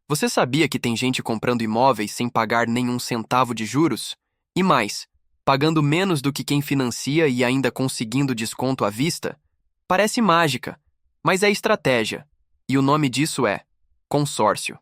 Você sabia que tem gente comprando imóveis sem pagar nenhum centavo de juros? E mais, pagando menos do que quem financia e ainda conseguindo desconto à vista? Parece mágica, mas é estratégia. E o nome disso é consórcio.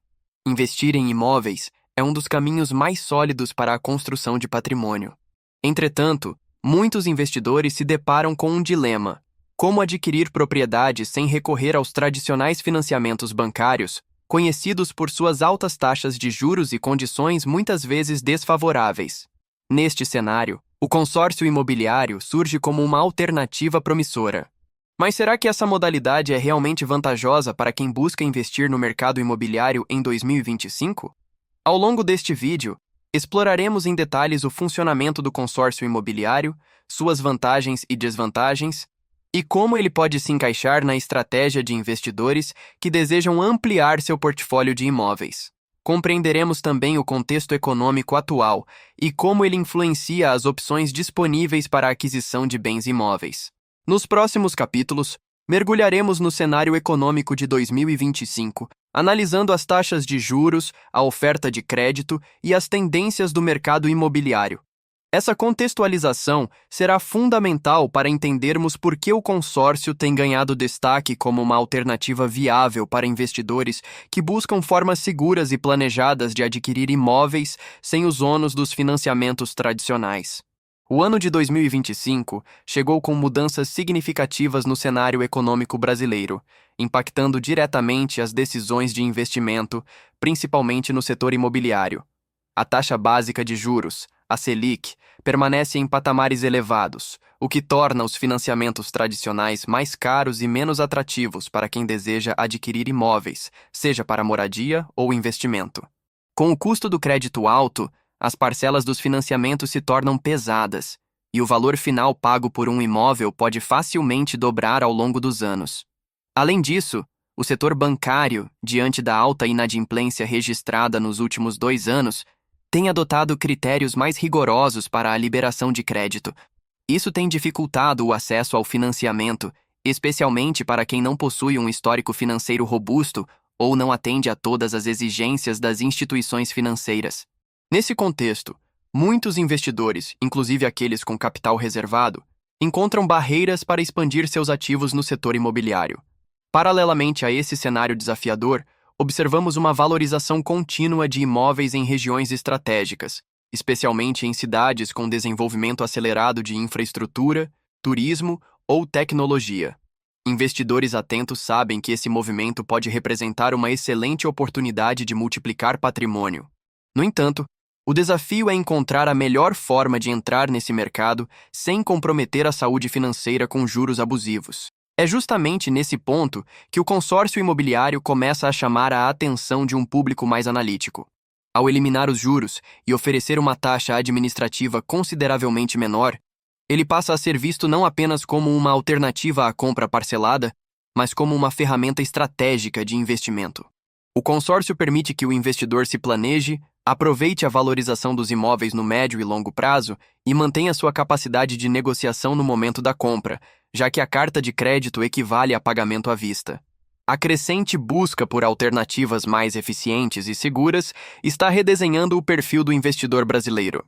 Investir em imóveis é um dos caminhos mais sólidos para a construção de patrimônio. Entretanto, muitos investidores se deparam com um dilema: como adquirir propriedades sem recorrer aos tradicionais financiamentos bancários, conhecidos por suas altas taxas de juros e condições muitas vezes desfavoráveis. Neste cenário, o consórcio imobiliário surge como uma alternativa promissora. Mas será que essa modalidade é realmente vantajosa para quem busca investir no mercado imobiliário em 2025? Ao longo deste vídeo, exploraremos em detalhes o funcionamento do consórcio imobiliário, suas vantagens e desvantagens, e como ele pode se encaixar na estratégia de investidores que desejam ampliar seu portfólio de imóveis. Compreenderemos também o contexto econômico atual e como ele influencia as opções disponíveis para a aquisição de bens imóveis. Nos próximos capítulos, mergulharemos no cenário econômico de 2025, analisando as taxas de juros, a oferta de crédito e as tendências do mercado imobiliário. Essa contextualização será fundamental para entendermos por que o consórcio tem ganhado destaque como uma alternativa viável para investidores que buscam formas seguras e planejadas de adquirir imóveis sem os ônus dos financiamentos tradicionais. O ano de 2025 chegou com mudanças significativas no cenário econômico brasileiro, impactando diretamente as decisões de investimento, principalmente no setor imobiliário. A taxa básica de juros, a Selic, permanece em patamares elevados, o que torna os financiamentos tradicionais mais caros e menos atrativos para quem deseja adquirir imóveis, seja para moradia ou investimento. Com o custo do crédito alto, as parcelas dos financiamentos se tornam pesadas, e o valor final pago por um imóvel pode facilmente dobrar ao longo dos anos. Além disso, o setor bancário, diante da alta inadimplência registrada nos últimos 2 anos, tem adotado critérios mais rigorosos para a liberação de crédito. Isso tem dificultado o acesso ao financiamento, especialmente para quem não possui um histórico financeiro robusto ou não atende a todas as exigências das instituições financeiras. Nesse contexto, muitos investidores, inclusive aqueles com capital reservado, encontram barreiras para expandir seus ativos no setor imobiliário. Paralelamente a esse cenário desafiador, observamos uma valorização contínua de imóveis em regiões estratégicas, especialmente em cidades com desenvolvimento acelerado de infraestrutura, turismo ou tecnologia. Investidores atentos sabem que esse movimento pode representar uma excelente oportunidade de multiplicar patrimônio. No entanto, o desafio é encontrar a melhor forma de entrar nesse mercado sem comprometer a saúde financeira com juros abusivos. É justamente nesse ponto que o consórcio imobiliário começa a chamar a atenção de um público mais analítico. Ao eliminar os juros e oferecer uma taxa administrativa consideravelmente menor, ele passa a ser visto não apenas como uma alternativa à compra parcelada, mas como uma ferramenta estratégica de investimento. O consórcio permite que o investidor se planeje, aproveite a valorização dos imóveis no médio e longo prazo e mantenha sua capacidade de negociação no momento da compra, já que a carta de crédito equivale a pagamento à vista. A crescente busca por alternativas mais eficientes e seguras está redesenhando o perfil do investidor brasileiro.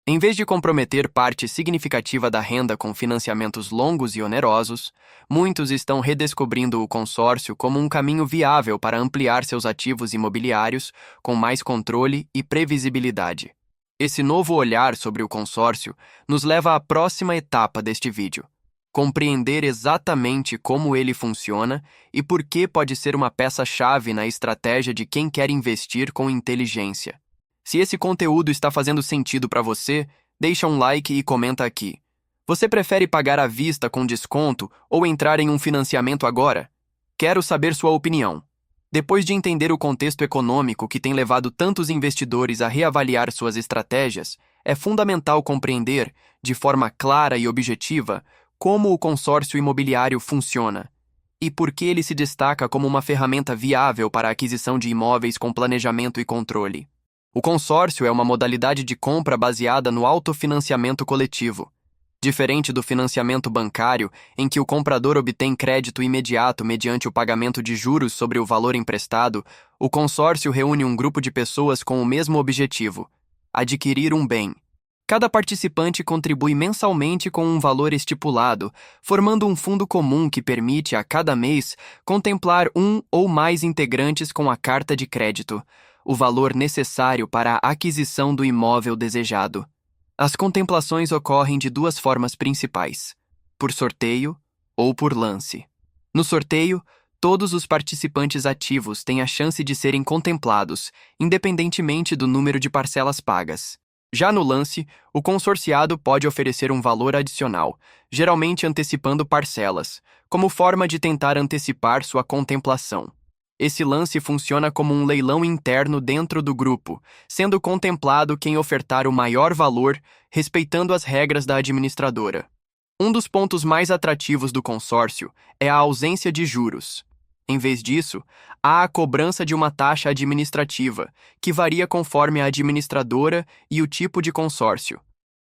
Em vez de comprometer parte significativa da renda com financiamentos longos e onerosos, muitos estão redescobrindo o consórcio como um caminho viável para ampliar seus ativos imobiliários com mais controle e previsibilidade. Esse novo olhar sobre o consórcio nos leva à próxima etapa deste vídeo: compreender exatamente como ele funciona e por que pode ser uma peça-chave na estratégia de quem quer investir com inteligência. Se esse conteúdo está fazendo sentido para você, deixa um like e comenta aqui. Você prefere pagar à vista com desconto ou entrar em um financiamento agora? Quero saber sua opinião. Depois de entender o contexto econômico que tem levado tantos investidores a reavaliar suas estratégias, é fundamental compreender, de forma clara e objetiva, como o consórcio imobiliário funciona e por que ele se destaca como uma ferramenta viável para a aquisição de imóveis com planejamento e controle. O consórcio é uma modalidade de compra baseada no autofinanciamento coletivo. Diferente do financiamento bancário, em que o comprador obtém crédito imediato mediante o pagamento de juros sobre o valor emprestado, o consórcio reúne um grupo de pessoas com o mesmo objetivo: adquirir um bem. Cada participante contribui mensalmente com um valor estipulado, formando um fundo comum que permite, a cada mês, contemplar um ou mais integrantes com a carta de crédito, o valor necessário para a aquisição do imóvel desejado. As contemplações ocorrem de duas formas principais: por sorteio ou por lance. No sorteio, todos os participantes ativos têm a chance de serem contemplados, independentemente do número de parcelas pagas. Já no lance, o consorciado pode oferecer um valor adicional, geralmente antecipando parcelas, como forma de tentar antecipar sua contemplação. Esse lance funciona como um leilão interno dentro do grupo, sendo contemplado quem ofertar o maior valor, respeitando as regras da administradora. Um dos pontos mais atrativos do consórcio é a ausência de juros. Em vez disso, há a cobrança de uma taxa administrativa, que varia conforme a administradora e o tipo de consórcio.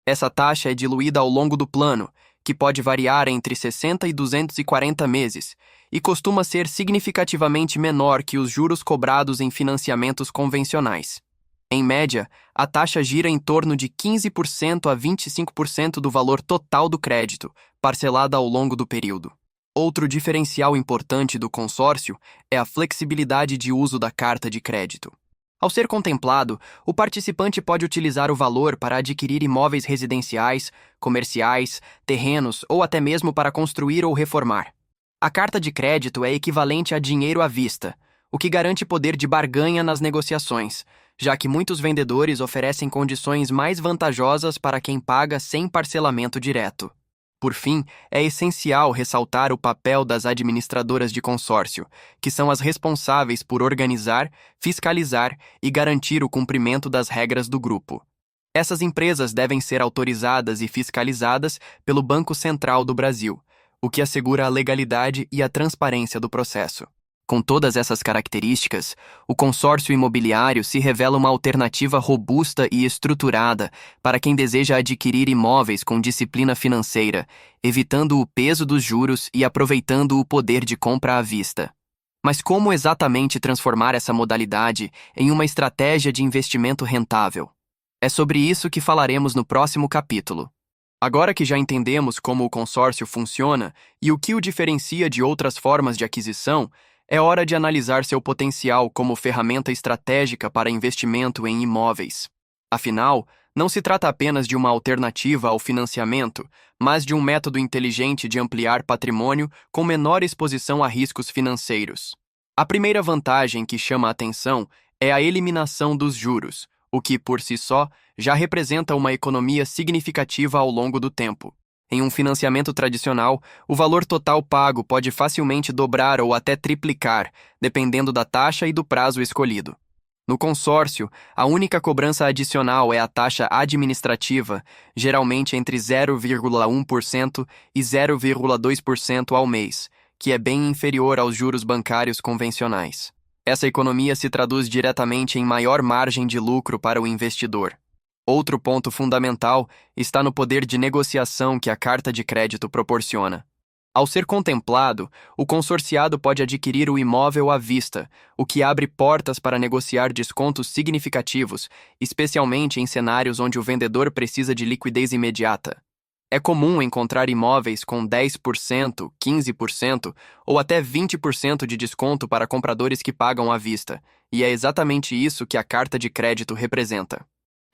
Essa taxa é diluída ao longo do plano, que pode variar entre 60 e 240 meses, e costuma ser significativamente menor que os juros cobrados em financiamentos convencionais. Em média, a taxa gira em torno de 15% a 25% do valor total do crédito, parcelada ao longo do período. Outro diferencial importante do consórcio é a flexibilidade de uso da carta de crédito. Ao ser contemplado, o participante pode utilizar o valor para adquirir imóveis residenciais, comerciais, terrenos ou até mesmo para construir ou reformar. A carta de crédito é equivalente a dinheiro à vista, o que garante poder de barganha nas negociações, já que muitos vendedores oferecem condições mais vantajosas para quem paga sem parcelamento direto. Por fim, é essencial ressaltar o papel das administradoras de consórcio, que são as responsáveis por organizar, fiscalizar e garantir o cumprimento das regras do grupo. Essas empresas devem ser autorizadas e fiscalizadas pelo Banco Central do Brasil, o que assegura a legalidade e a transparência do processo. Com todas essas características, o consórcio imobiliário se revela uma alternativa robusta e estruturada para quem deseja adquirir imóveis com disciplina financeira, evitando o peso dos juros e aproveitando o poder de compra à vista. Mas como exatamente transformar essa modalidade em uma estratégia de investimento rentável? É sobre isso que falaremos no próximo capítulo. Agora que já entendemos como o consórcio funciona e o que o diferencia de outras formas de aquisição, é hora de analisar seu potencial como ferramenta estratégica para investimento em imóveis. Afinal, não se trata apenas de uma alternativa ao financiamento, mas de um método inteligente de ampliar patrimônio com menor exposição a riscos financeiros. A primeira vantagem que chama a atenção é a eliminação dos juros, o que, por si só, já representa uma economia significativa ao longo do tempo. Em um financiamento tradicional, o valor total pago pode facilmente dobrar ou até triplicar, dependendo da taxa e do prazo escolhido. No consórcio, a única cobrança adicional é a taxa administrativa, geralmente entre 0,1% e 0,2% ao mês, que é bem inferior aos juros bancários convencionais. Essa economia se traduz diretamente em maior margem de lucro para o investidor. Outro ponto fundamental está no poder de negociação que a carta de crédito proporciona. Ao ser contemplado, o consorciado pode adquirir o imóvel à vista, o que abre portas para negociar descontos significativos, especialmente em cenários onde o vendedor precisa de liquidez imediata. É comum encontrar imóveis com 10%, 15% ou até 20% de desconto para compradores que pagam à vista, e é exatamente isso que a carta de crédito representa.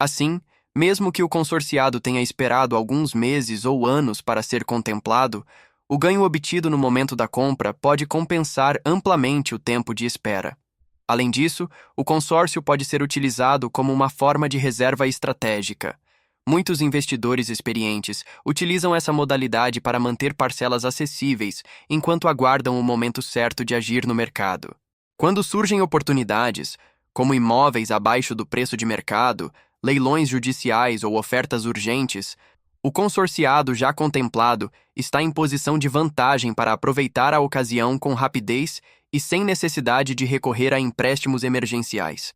Assim, mesmo que o consorciado tenha esperado alguns meses ou anos para ser contemplado, o ganho obtido no momento da compra pode compensar amplamente o tempo de espera. Além disso, o consórcio pode ser utilizado como uma forma de reserva estratégica. Muitos investidores experientes utilizam essa modalidade para manter parcelas acessíveis enquanto aguardam o momento certo de agir no mercado. Quando surgem oportunidades, como imóveis abaixo do preço de mercado, leilões judiciais ou ofertas urgentes, o consorciado já contemplado está em posição de vantagem para aproveitar a ocasião com rapidez e sem necessidade de recorrer a empréstimos emergenciais.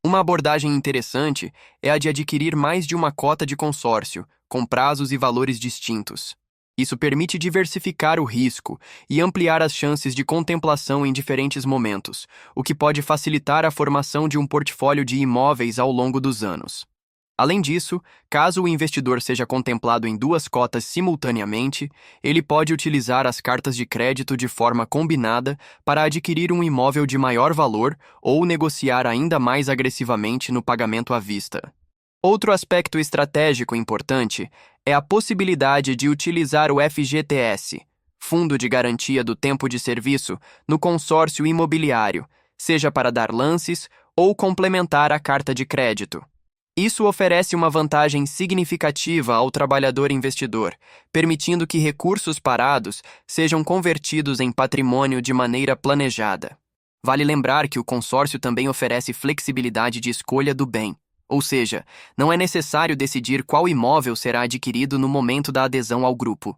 Uma abordagem interessante é a de adquirir mais de uma cota de consórcio, com prazos e valores distintos. Isso permite diversificar o risco e ampliar as chances de contemplação em diferentes momentos, o que pode facilitar a formação de um portfólio de imóveis ao longo dos anos. Além disso, caso o investidor seja contemplado em duas cotas simultaneamente, ele pode utilizar as cartas de crédito de forma combinada para adquirir um imóvel de maior valor ou negociar ainda mais agressivamente no pagamento à vista. Outro aspecto estratégico importante é a possibilidade de utilizar o FGTS, Fundo de Garantia do Tempo de Serviço, no consórcio imobiliário, seja para dar lances ou complementar a carta de crédito. Isso oferece uma vantagem significativa ao trabalhador investidor, permitindo que recursos parados sejam convertidos em patrimônio de maneira planejada. Vale lembrar que o consórcio também oferece flexibilidade de escolha do bem, ou seja, não é necessário decidir qual imóvel será adquirido no momento da adesão ao grupo.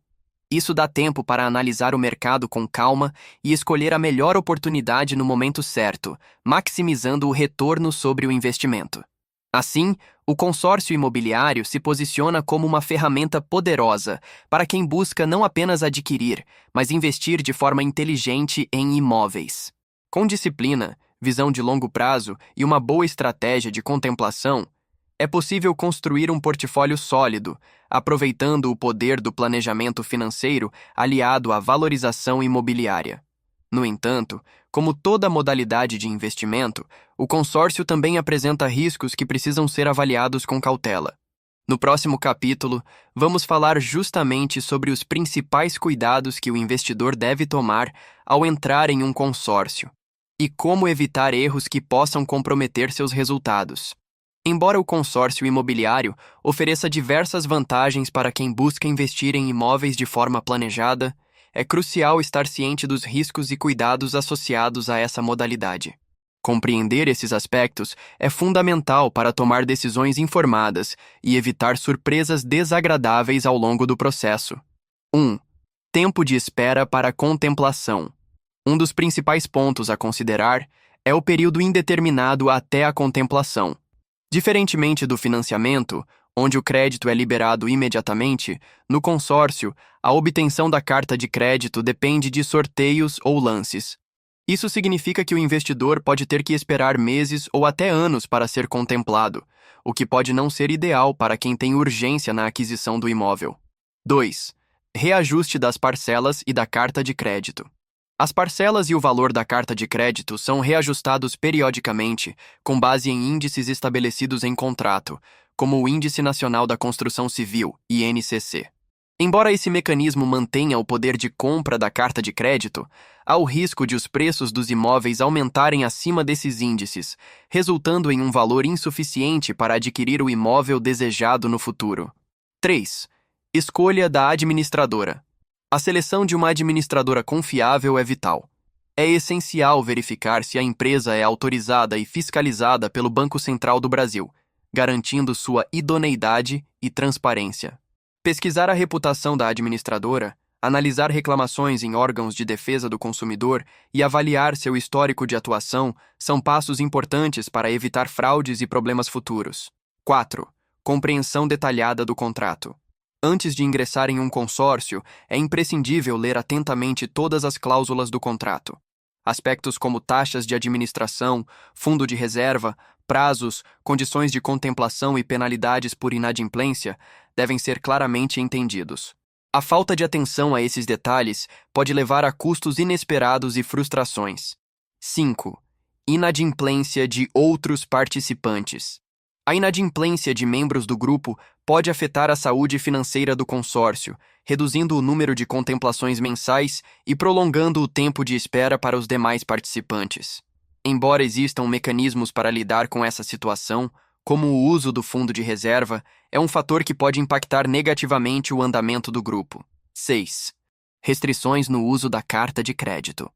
Isso dá tempo para analisar o mercado com calma e escolher a melhor oportunidade no momento certo, maximizando o retorno sobre o investimento. Assim, o consórcio imobiliário se posiciona como uma ferramenta poderosa para quem busca não apenas adquirir, mas investir de forma inteligente em imóveis. Com disciplina, visão de longo prazo e uma boa estratégia de contemplação, é possível construir um portfólio sólido, aproveitando o poder do planejamento financeiro aliado à valorização imobiliária. No entanto, como toda modalidade de investimento, o consórcio também apresenta riscos que precisam ser avaliados com cautela. No próximo capítulo, vamos falar justamente sobre os principais cuidados que o investidor deve tomar ao entrar em um consórcio e como evitar erros que possam comprometer seus resultados. Embora o consórcio imobiliário ofereça diversas vantagens para quem busca investir em imóveis de forma planejada, é crucial estar ciente dos riscos e cuidados associados a essa modalidade. Compreender esses aspectos é fundamental para tomar decisões informadas e evitar surpresas desagradáveis ao longo do processo. 1. Tempo de espera para contemplação. Um dos principais pontos a considerar é o período indeterminado até a contemplação. Diferentemente do financiamento, onde o crédito é liberado imediatamente, no consórcio, a obtenção da carta de crédito depende de sorteios ou lances. Isso significa que o investidor pode ter que esperar meses ou até anos para ser contemplado, o que pode não ser ideal para quem tem urgência na aquisição do imóvel. 2. Reajuste das parcelas e da carta de crédito. As parcelas e o valor da carta de crédito são reajustados periodicamente, com base em índices estabelecidos em contrato, como o Índice Nacional da Construção Civil, INCC. Embora esse mecanismo mantenha o poder de compra da carta de crédito, há o risco de os preços dos imóveis aumentarem acima desses índices, resultando em um valor insuficiente para adquirir o imóvel desejado no futuro. 3. Escolha da administradora. A seleção de uma administradora confiável é vital. É essencial verificar se a empresa é autorizada e fiscalizada pelo Banco Central do Brasil, garantindo sua idoneidade e transparência. Pesquisar a reputação da administradora, analisar reclamações em órgãos de defesa do consumidor e avaliar seu histórico de atuação são passos importantes para evitar fraudes e problemas futuros. 4. Compreensão detalhada do contrato. Antes de ingressar em um consórcio, é imprescindível ler atentamente todas as cláusulas do contrato. Aspectos como taxas de administração, fundo de reserva, prazos, condições de contemplação e penalidades por inadimplência devem ser claramente entendidos. A falta de atenção a esses detalhes pode levar a custos inesperados e frustrações. 5. Inadimplência de outros participantes. A inadimplência de membros do grupo pode afetar a saúde financeira do consórcio, reduzindo o número de contemplações mensais e prolongando o tempo de espera para os demais participantes. Embora existam mecanismos para lidar com essa situação, como o uso do fundo de reserva, é um fator que pode impactar negativamente o andamento do grupo. 6. Restrições no uso da carta de crédito.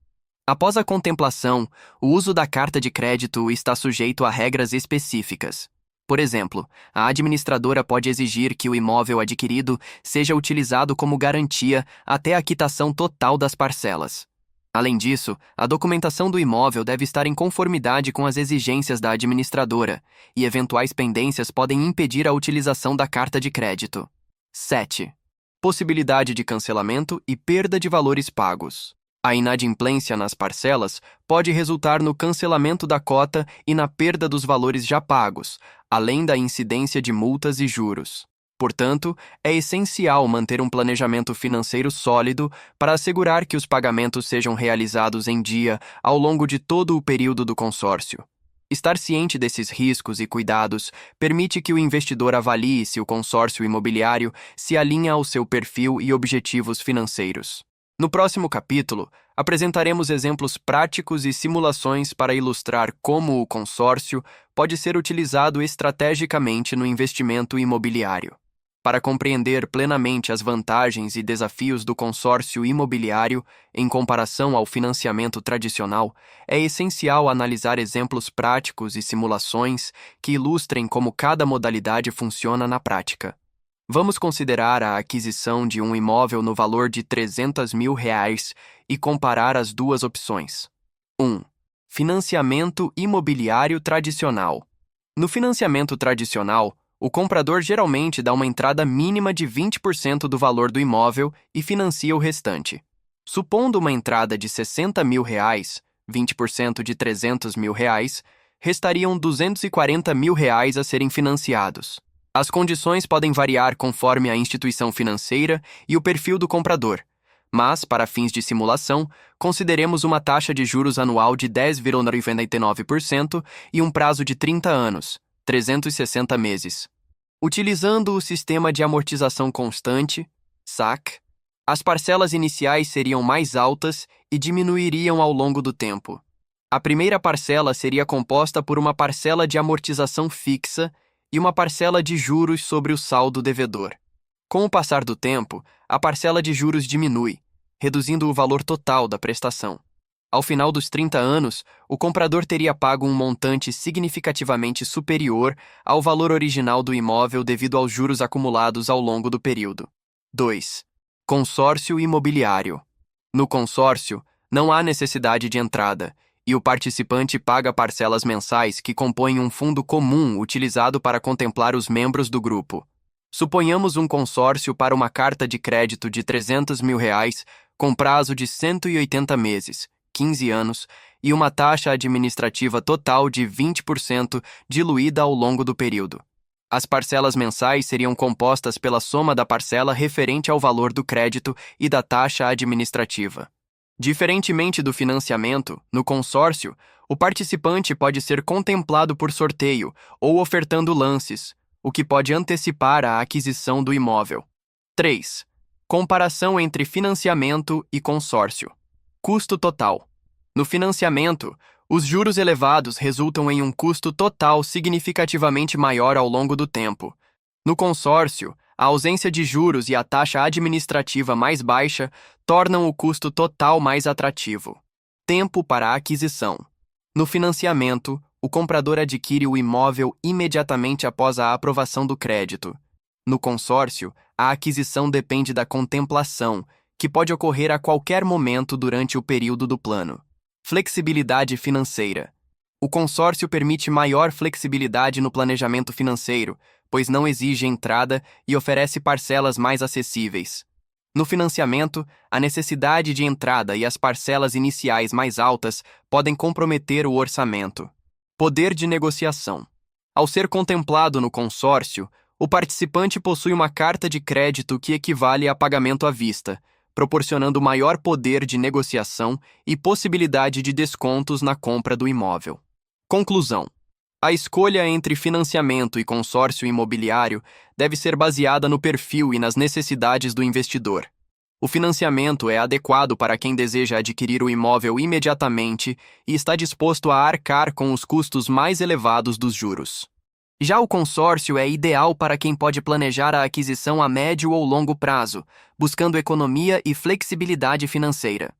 Após a contemplação, o uso da carta de crédito está sujeito a regras específicas. Por exemplo, a administradora pode exigir que o imóvel adquirido seja utilizado como garantia até a quitação total das parcelas. Além disso, a documentação do imóvel deve estar em conformidade com as exigências da administradora, e eventuais pendências podem impedir a utilização da carta de crédito. 7. Possibilidade de cancelamento e perda de valores pagos. A inadimplência nas parcelas pode resultar no cancelamento da cota e na perda dos valores já pagos, além da incidência de multas e juros. Portanto, é essencial manter um planejamento financeiro sólido para assegurar que os pagamentos sejam realizados em dia ao longo de todo o período do consórcio. Estar ciente desses riscos e cuidados permite que o investidor avalie se o consórcio imobiliário se alinha ao seu perfil e objetivos financeiros. No próximo capítulo, apresentaremos exemplos práticos e simulações para ilustrar como o consórcio pode ser utilizado estrategicamente no investimento imobiliário. Para compreender plenamente as vantagens e desafios do consórcio imobiliário em comparação ao financiamento tradicional, é essencial analisar exemplos práticos e simulações que ilustrem como cada modalidade funciona na prática. Vamos considerar a aquisição de um imóvel no valor de R$300 mil e comparar as duas opções. 1. Financiamento imobiliário tradicional. No financiamento tradicional, o comprador geralmente dá uma entrada mínima de 20% do valor do imóvel e financia o restante. Supondo uma entrada de R$60 mil, 20% de R$300 mil, restariam R$240 mil a serem financiados. As condições podem variar conforme a instituição financeira e o perfil do comprador, mas, para fins de simulação, consideremos uma taxa de juros anual de 10,99% e um prazo de 30 anos, 360 meses. Utilizando o sistema de amortização constante, SAC, as parcelas iniciais seriam mais altas e diminuiriam ao longo do tempo. A primeira parcela seria composta por uma parcela de amortização fixa e uma parcela de juros sobre o saldo devedor. Com o passar do tempo, a parcela de juros diminui, reduzindo o valor total da prestação. Ao final dos 30 anos, o comprador teria pago um montante significativamente superior ao valor original do imóvel devido aos juros acumulados ao longo do período. 2. Consórcio imobiliário. No consórcio, não há necessidade de entrada, e o participante paga parcelas mensais que compõem um fundo comum utilizado para contemplar os membros do grupo. Suponhamos um consórcio para uma carta de crédito de R$300 mil com prazo de 180 meses, 15 anos, e uma taxa administrativa total de 20% diluída ao longo do período. As parcelas mensais seriam compostas pela soma da parcela referente ao valor do crédito e da taxa administrativa. Diferentemente do financiamento, no consórcio, o participante pode ser contemplado por sorteio ou ofertando lances, o que pode antecipar a aquisição do imóvel. 3. Comparação entre financiamento e consórcio. Custo total. No financiamento, os juros elevados resultam em um custo total significativamente maior ao longo do tempo. No consórcio, a ausência de juros e a taxa administrativa mais baixa tornam o custo total mais atrativo. Tempo para a aquisição. No financiamento, o comprador adquire o imóvel imediatamente após a aprovação do crédito. No consórcio, a aquisição depende da contemplação, que pode ocorrer a qualquer momento durante o período do plano. Flexibilidade financeira. O consórcio permite maior flexibilidade no planejamento financeiro, pois não exige entrada e oferece parcelas mais acessíveis. No financiamento, a necessidade de entrada e as parcelas iniciais mais altas podem comprometer o orçamento. Poder de negociação. Ao ser contemplado no consórcio, o participante possui uma carta de crédito que equivale a pagamento à vista, proporcionando maior poder de negociação e possibilidade de descontos na compra do imóvel. Conclusão. A escolha entre financiamento e consórcio imobiliário deve ser baseada no perfil e nas necessidades do investidor. O financiamento é adequado para quem deseja adquirir o imóvel imediatamente e está disposto a arcar com os custos mais elevados dos juros. Já o consórcio é ideal para quem pode planejar a aquisição a médio ou longo prazo, buscando economia e flexibilidade financeira.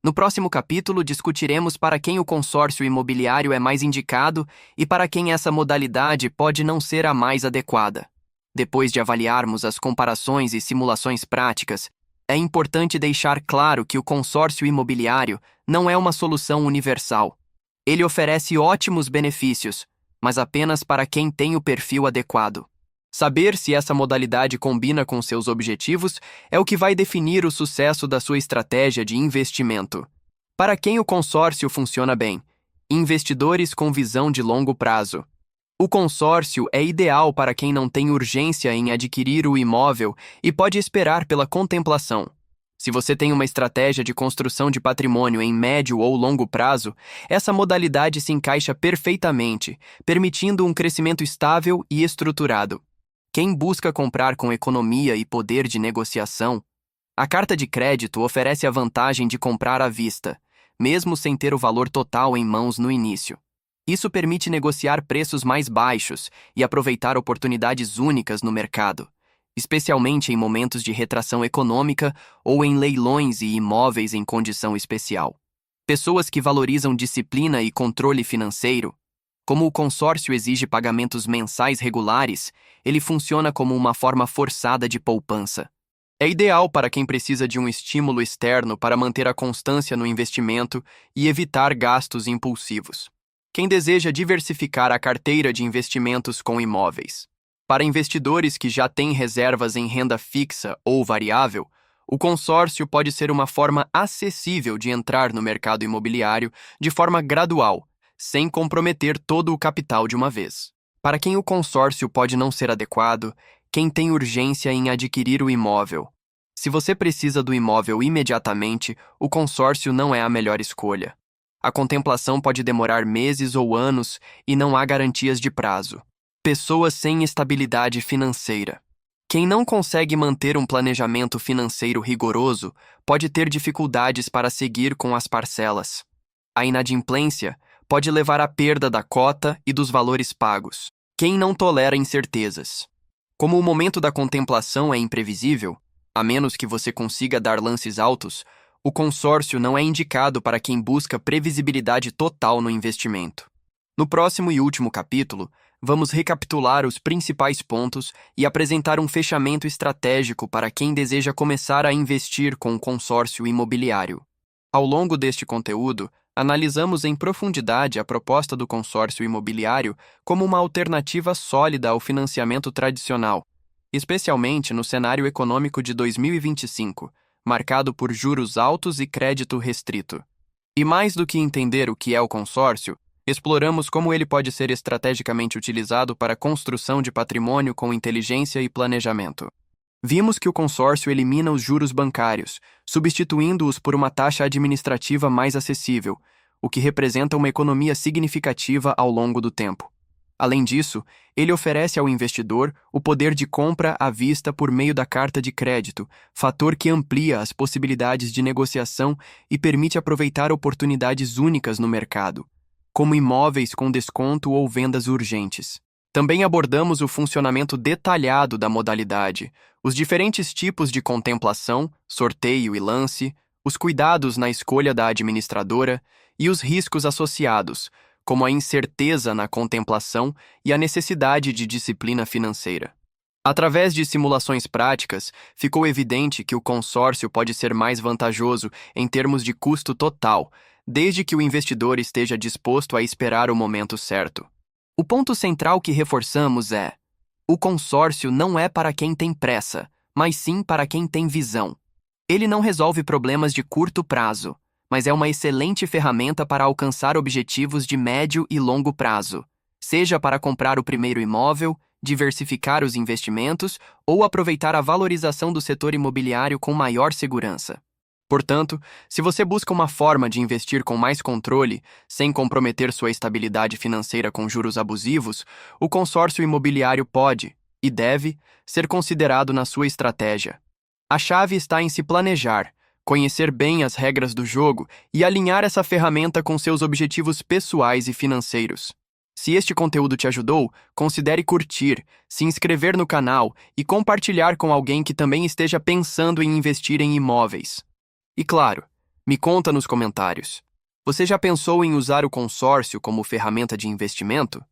No próximo capítulo, discutiremos para quem o consórcio imobiliário é mais indicado e para quem essa modalidade pode não ser a mais adequada. Depois de avaliarmos as comparações e simulações práticas, é importante deixar claro que o consórcio imobiliário não é uma solução universal. Ele oferece ótimos benefícios, mas apenas para quem tem o perfil adequado. Saber se essa modalidade combina com seus objetivos é o que vai definir o sucesso da sua estratégia de investimento. Para quem o consórcio funciona bem? Investidores com visão de longo prazo. O consórcio é ideal para quem não tem urgência em adquirir o imóvel e pode esperar pela contemplação. Se você tem uma estratégia de construção de patrimônio em médio ou longo prazo, essa modalidade se encaixa perfeitamente, permitindo um crescimento estável e estruturado. Quem busca comprar com economia e poder de negociação, a carta de crédito oferece a vantagem de comprar à vista, mesmo sem ter o valor total em mãos no início. Isso permite negociar preços mais baixos e aproveitar oportunidades únicas no mercado, especialmente em momentos de retração econômica ou em leilões e imóveis em condição especial. Pessoas que valorizam disciplina e controle financeiro. Como o consórcio exige pagamentos mensais regulares, ele funciona como uma forma forçada de poupança. É ideal para quem precisa de um estímulo externo para manter a constância no investimento e evitar gastos impulsivos. Quem deseja diversificar a carteira de investimentos com imóveis. Para investidores que já têm reservas em renda fixa ou variável, o consórcio pode ser uma forma acessível de entrar no mercado imobiliário de forma gradual, sem comprometer todo o capital de uma vez. Para quem o consórcio pode não ser adequado, quem tem urgência em adquirir o imóvel. Se você precisa do imóvel imediatamente, o consórcio não é a melhor escolha. A contemplação pode demorar meses ou anos e não há garantias de prazo. Pessoas sem estabilidade financeira. Quem não consegue manter um planejamento financeiro rigoroso pode ter dificuldades para seguir com as parcelas. A inadimplência pode levar à perda da cota e dos valores pagos. Quem não tolera incertezas. Como o momento da contemplação é imprevisível, a menos que você consiga dar lances altos, o consórcio não é indicado para quem busca previsibilidade total no investimento. No próximo e último capítulo, vamos recapitular os principais pontos e apresentar um fechamento estratégico para quem deseja começar a investir com o consórcio imobiliário. Ao longo deste conteúdo, analisamos em profundidade a proposta do consórcio imobiliário como uma alternativa sólida ao financiamento tradicional, especialmente no cenário econômico de 2025, marcado por juros altos e crédito restrito. E mais do que entender o que é o consórcio, exploramos como ele pode ser estrategicamente utilizado para a construção de patrimônio com inteligência e planejamento. Vimos que o consórcio elimina os juros bancários, substituindo-os por uma taxa administrativa mais acessível, o que representa uma economia significativa ao longo do tempo. Além disso, ele oferece ao investidor o poder de compra à vista por meio da carta de crédito, fator que amplia as possibilidades de negociação e permite aproveitar oportunidades únicas no mercado, como imóveis com desconto ou vendas urgentes. Também abordamos o funcionamento detalhado da modalidade, os diferentes tipos de contemplação, sorteio e lance, os cuidados na escolha da administradora e os riscos associados, como a incerteza na contemplação e a necessidade de disciplina financeira. Através de simulações práticas, ficou evidente que o consórcio pode ser mais vantajoso em termos de custo total, desde que o investidor esteja disposto a esperar o momento certo. O ponto central que reforçamos é: o consórcio não é para quem tem pressa, mas sim para quem tem visão. Ele não resolve problemas de curto prazo, mas é uma excelente ferramenta para alcançar objetivos de médio e longo prazo, seja para comprar o primeiro imóvel, diversificar os investimentos ou aproveitar a valorização do setor imobiliário com maior segurança. Portanto, se você busca uma forma de investir com mais controle, sem comprometer sua estabilidade financeira com juros abusivos, o consórcio imobiliário pode, e deve, ser considerado na sua estratégia. A chave está em se planejar, conhecer bem as regras do jogo e alinhar essa ferramenta com seus objetivos pessoais e financeiros. Se este conteúdo te ajudou, considere curtir, se inscrever no canal e compartilhar com alguém que também esteja pensando em investir em imóveis. E claro, me conta nos comentários. Você já pensou em usar o consórcio como ferramenta de investimento?